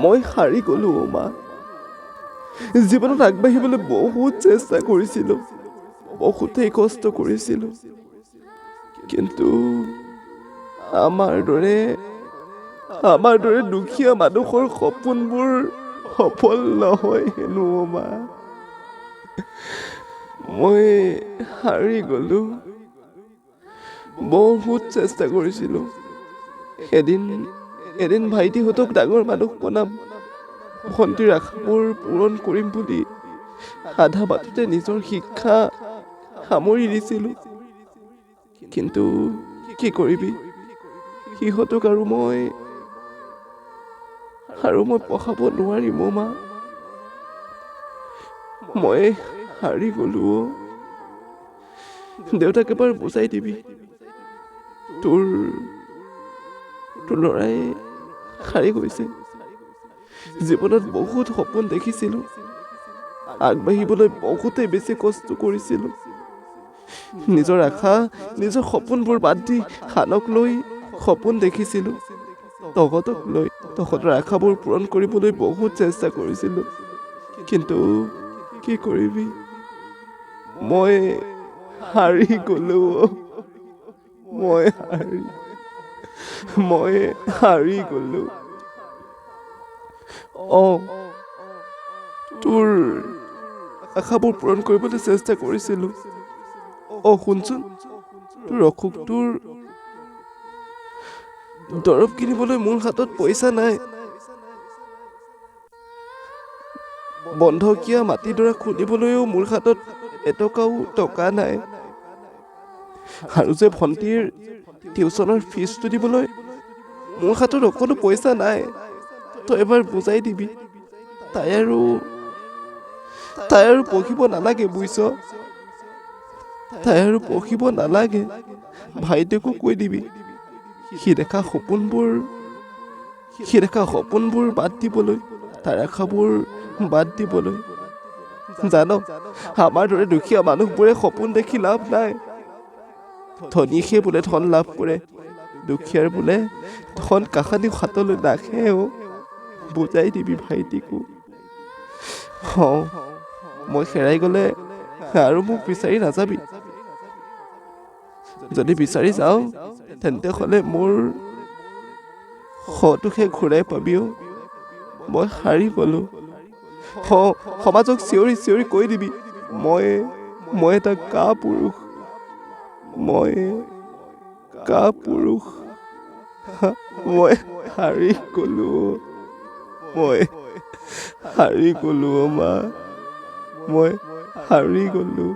মই হাৰি গ'লো অ' মা। জীৱনত আগবাঢ়িবলৈ বহুত চেষ্টা কৰিছিলোঁ, বহুতেই কষ্ট কৰিছিলোঁ, কিন্তু আমাৰ দৰে দুখীয়া মানুহৰ সপোনবোৰ সফল নহয় হেনো অ' মা। মই হাৰি গ'লো। বহুত চেষ্টা কৰিছিলোঁ। এদিন ভাইটিহঁতক ডাঙৰ মানুহ বনাম, ভণ্টিৰ আশাবোৰ পূৰণ কৰিম বুলি আধা বাটতে নিজৰ শিক্ষা সামৰি দিছিলোঁ। কিন্তু কি কৰিবি, সিহঁতক আৰু মই পঢ়াব নোৱাৰিম অ' মা। মই হাৰি গ'লো অ'। দেউতাক এবাৰ বুজাই দিবি, তোৰ ল'ৰাই হাৰি গৈছে। জীৱনত বহুত সপোন দেখিছিলোঁ, আগবাঢ়িবলৈ বহুতেই বেছি কষ্ট কৰিছিলোঁ। নিজৰ আশা, নিজৰ সপোনবোৰ বাদ দি আনক লৈ সপোন দেখিছিলোঁ। তহঁতৰ আশাবোৰ পূৰণ কৰিবলৈ বহুত চেষ্টা কৰিছিলোঁ, কিন্তু কি কৰিবি, মই হাৰি গ'লো অ'। মই হাৰি গ'লো। অ', তোৰ আশাবোৰ পূৰণ কৰিবলৈ চেষ্টা কৰিছিলোঁ। অ', শুনচোন, তোৰ অসুখটোৰ দৰৱ কিনিবলৈ মোৰ হাতত পইচা নাই। বন্ধকীয়া মাটিডৰা খুলিবলৈও মোৰ হাতত এটকাও টকা নাই। আৰু যে ভণ্টিৰ টিউচনৰ ফিজটো দিবলৈ মোৰ হাতত অকণো পইচা নাই। তই এবাৰ বুজাই দিবি, তাই আৰু পঢ়িব নালাগে বুজিছ। তাই আৰু পঢ়িব নালাগে। ভাইটিকো কৈ দিবি, সি দেখা সপোনবোৰ বাদ দিবলৈ, তাৰ আশাবোৰ বাদ দিবলৈ। জান, আমাৰ দৰে দুখীয়া মানুহবোৰে সপোন দেখি লাভ নাই। ধনীহে বোলে ধন লাভ কৰে, দুখীয়াৰ বোলে ধন কাহানিও হাতলৈ নাহে অ'। বুজাই দিবি ভাইটিকো। অ', মই হেৰাই গ'লে আৰু মোক বিচাৰি নাযাবি। যদি বিচাৰি যাওঁ, তেন্তে হ'লে মোৰ শটোকহে ঘূৰাই পাবি অ'। মই হাৰি গ'লো। সমাজক চিঞৰি চিঞৰি কৈ দিবি, মই এটা কাপুৰুষ। মই হাৰি গ'লো অ'। মই হাৰি গ'লো অ' মা। মই হাৰি গ'লো।